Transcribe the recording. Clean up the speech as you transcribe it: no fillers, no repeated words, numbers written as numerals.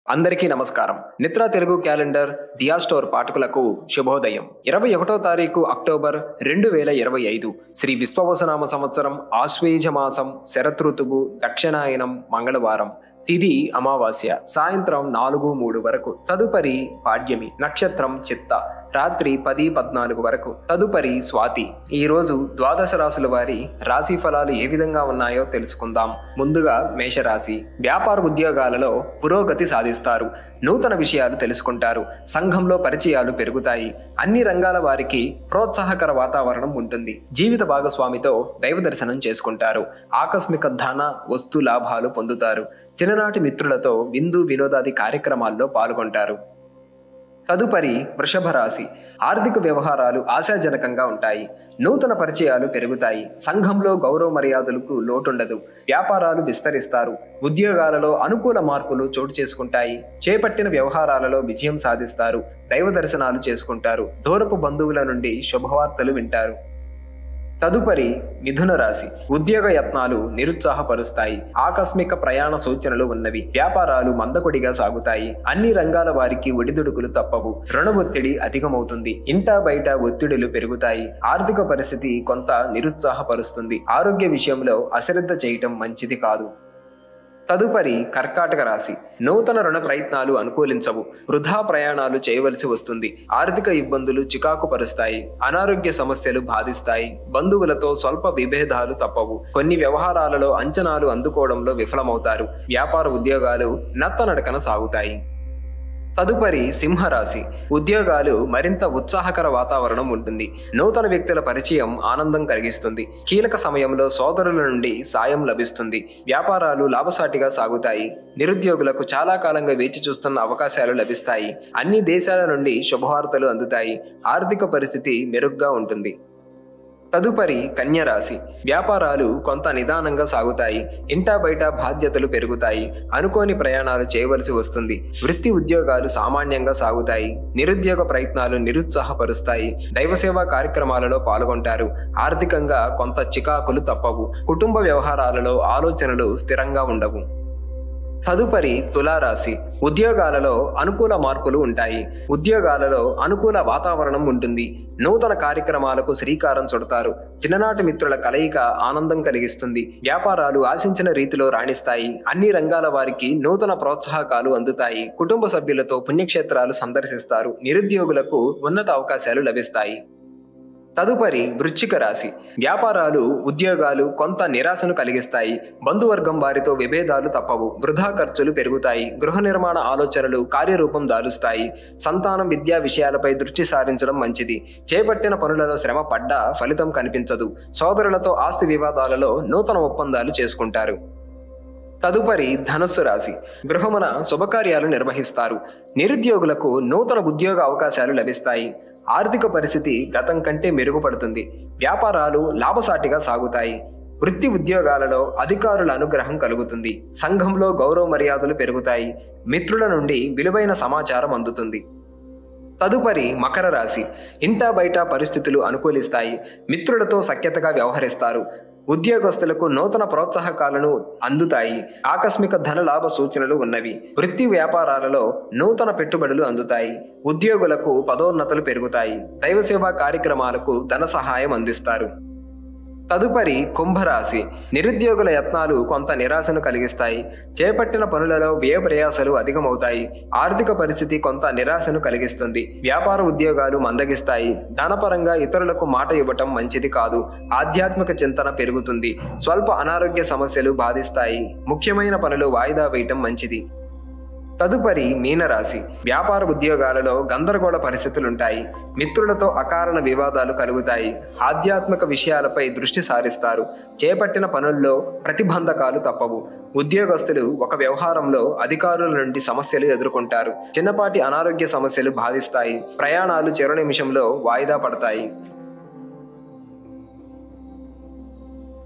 అందరికీ నమస్కారం. నిత్రా తెలుగు క్యాలెండర్ దియా స్టోర్ పాఠకులకు శుభోదయం. 21వ తారీఖు అక్టోబర్ 2025 శ్రీ విశ్వవసనామ సంవత్సరం ఆశ్వేజ మాసం శరతృతువు దక్షిణాయనం మంగళవారం. తిథి అమావాస్య సాయంత్రం 4:03 వరకు. తదుపరి పాడ్యమి. నక్షత్రం చిత్త రాత్రి 10:14 వరకు. తదుపరి స్వాతి. ఈ రోజు ద్వాదశ రాశుల వారి రాశి ఫలాలు ఏ విధంగా ఉన్నాయో తెలుసుకుందాం. ముందుగా మేషరాశి. వ్యాపార ఉద్యోగాలలో పురోగతి సాధిస్తారు. నూతన విషయాలు తెలుసుకుంటారు. సంఘంలో పరిచయాలు పెరుగుతాయి. అన్ని రంగాల వారికి ప్రోత్సాహకర వాతావరణం ఉంటుంది. జీవిత భాగస్వామితో దైవ దర్శనం చేసుకుంటారు. ఆకస్మిక ధన వస్తు లాభాలు పొందుతారు. చిన్ననాటి మిత్రులతో విందు వినోదాది కార్యక్రమాల్లో పాల్గొంటారు. తదుపరి వృషభ రాశి. ఆర్థిక వ్యవహారాలు ఆశాజనకంగా ఉంటాయి. నూతన పరిచయాలు పెరుగుతాయి. సంఘంలో గౌరవ మర్యాదలకు లోటుండదు. వ్యాపారాలు విస్తరిస్తారు. ఉద్యోగాలలో అనుకూల మార్పులు చోటు చేసుకుంటాయి. చేపట్టిన వ్యవహారాలలో విజయం సాధిస్తారు. దైవ దర్శనాలు చేసుకుంటారు. దూరపు బంధువుల నుండి శుభవార్తలు వింటారు. తదుపరి మిథున రాశి. ఉద్యోగ యత్నాలు నిరుత్సాహపరుస్తాయి. ఆకస్మిక ప్రయాణ సూచనలు ఉన్నవి. వ్యాపారాలు మందకొడిగా సాగుతాయి. అన్ని రంగాల వారికి ఒడిదుడుకులు తప్పవు. రుణ ఒత్తిడి అధికమవుతుంది. ఇంటా బయట ఒత్తిడులు పెరుగుతాయి. ఆర్థిక పరిస్థితి కొంత నిరుత్సాహపరుస్తుంది. ఆరోగ్య విషయంలో అశ్రద్ధ చేయటం మంచిది కాదు. తదుపరి కర్కాటక రాశి. నూతన రుణ ప్రయత్నాలు అనుకూలించవు. వృధా ప్రయాణాలు చేయవలసి వస్తుంది. ఆర్థిక ఇబ్బందులు చికాకు పరుస్తాయి. అనారోగ్య సమస్యలు బాధిస్తాయి. బంధువులతో స్వల్ప విభేదాలు తప్పవు. కొన్ని వ్యవహారాలలో అంచనాలు అందుకోవడంలో విఫలమవుతారు. వ్యాపార ఉద్యోగాలు నత్తనడకన సాగుతాయి. తదుపరి సింహరాశి. ఉద్యోగాలు మరింత ఉత్సాహకర వాతావరణం ఉంటుంది. నూతన వ్యక్తుల పరిచయం ఆనందం కలిగిస్తుంది. కీలక సమయంలో సోదరుల నుండి సాయం లభిస్తుంది. వ్యాపారాలు లాభసాటిగా సాగుతాయి. నిరుద్యోగులకు చాలా కాలంగా వేచి చూస్తున్న అవకాశాలు లభిస్తాయి. అన్ని దేశాల నుండి శుభవార్తలు అందుతాయి. ఆర్థిక పరిస్థితి మెరుగ్గా ఉంటుంది. తదుపరి కన్యరాశి. వ్యాపారాలు కొంత నిదానంగా సాగుతాయి. ఇంటా బయట బాధ్యతలు పెరుగుతాయి. అనుకోని ప్రయాణాలు చేయవలసి వస్తుంది. వృత్తి ఉద్యోగాలు సామాన్యంగా సాగుతాయి. నిరుద్యోగ ప్రయత్నాలు నిరుత్సాహపరుస్తాయి. దైవసేవా కార్యక్రమాలలో పాల్గొంటారు. ఆర్థికంగా కొంత చికాకులు తప్పవు. కుటుంబ వ్యవహారాలలో ఆలోచనలు స్థిరంగా ఉండవు. తదుపరి తులారాశి. ఉద్యోగాలలో అనుకూల మార్పులు ఉంటాయి. ఉద్యోగాలలో అనుకూల వాతావరణం ఉంటుంది. నూతన కార్యక్రమాలకు శ్రీకారం చుడతారు. చిన్ననాటి మిత్రుల కలయిక ఆనందం కలిగిస్తుంది. వ్యాపారాలు ఆశించిన రీతిలో రాణిస్తాయి. అన్ని రంగాల వారికి నూతన ప్రోత్సాహకాలు అందుతాయి. కుటుంబ సభ్యులతో పుణ్యక్షేత్రాలు సందర్శిస్తారు. నిరుద్యోగులకు ఉన్నత అవకాశాలు లభిస్తాయి. తదుపరి వృశ్చిక రాశి. వ్యాపారాలు ఉద్యోగాలు కొంత నిరాశను కలిగిస్తాయి. బంధువర్గం వారితో విభేదాలు తప్పవు. వృధా ఖర్చులు పెరుగుతాయి. గృహ నిర్మాణ ఆలోచనలు కార్యరూపం దాలుస్తాయి. సంతానం విద్యా విషయాలపై దృష్టి సారించడం మంచిది. చేపట్టిన పనులలో శ్రమ పడ్డా ఫలితం కనిపించదు. సోదరులతో ఆస్తి వివాదాలలో నూతన ఒప్పందాలు చేసుకుంటారు. తదుపరి ధనుస్సు రాశి. గృహమున శుభకార్యాలు నిర్వహిస్తారు. నిరుద్యోగులకు నూతన ఉద్యోగ అవకాశాలు లభిస్తాయి. ఆర్థిక పరిస్థితి గతం కంటే మెరుగుపడుతుంది. వ్యాపారాలు లాభసాటిగా సాగుతాయి. వృత్తి ఉద్యోగాలలో అధికారుల అనుగ్రహం కలుగుతుంది. సంఘంలో గౌరవ మర్యాదలు పెరుగుతాయి. మిత్రుల నుండి విలువైన సమాచారం అందుతుంది. తదుపరి మకర రాశి. ఇంటా బయట పరిస్థితులు అనుకూలిస్తాయి. మిత్రులతో సఖ్యతగా వ్యవహరిస్తారు. ఉద్యోగస్తులకు నూతన ప్రోత్సాహకాలను అందుతాయి. ఆకస్మిక ధనలాభ సూచనలు ఉన్నవి. వృత్తి వ్యాపారాలలో నూతన పెట్టుబడులు అందుతాయి. ఉద్యోగులకు పదోన్నతులు పెరుగుతాయి. దైవసేవా కార్యక్రమాలకు ధన సహాయం అందిస్తారు. తదుపరి కుంభరాశి. నిరుద్యోగుల యత్నాలు కొంత నిరాశను కలిగిస్తాయి. చేపట్టిన పనులలో వ్యయ ప్రయాసాలు అధికమవుతాయి. ఆర్థిక పరిస్థితి కొంత నిరాశను కలిగిస్తుంది. వ్యాపార ఉద్యోగాలు మందగిస్తాయి. ధనపరంగా ఇతరులకు మాట ఇవ్వటం మంచిది కాదు. ఆధ్యాత్మిక చింతన పెరుగుతుంది. స్వల్ప అనారోగ్య సమస్యలు బాధిస్తాయి. ముఖ్యమైన పనులు వాయిదా వేయటం మంచిది. తదుపరి మీనరాశి. వ్యాపార ఉద్యోగాలలో గందరగోళ పరిస్థితులుంటాయి. మిత్రులతో అకారణ వివాదాలు కలుగుతాయి. ఆధ్యాత్మిక విషయాలపై దృష్టి సారిస్తారు. చేపట్టిన పనుల్లో ప్రతిబంధకాలు తప్పవు. ఉద్యోగస్తులు ఒక వ్యవహారంలో అధికారుల నుండి సమస్యలు ఎదుర్కొంటారు. చిన్నపాటి అనారోగ్య సమస్యలు బాధిస్తాయి. ప్రయాణాలు చివరి నిమిషంలో వాయిదా పడతాయి.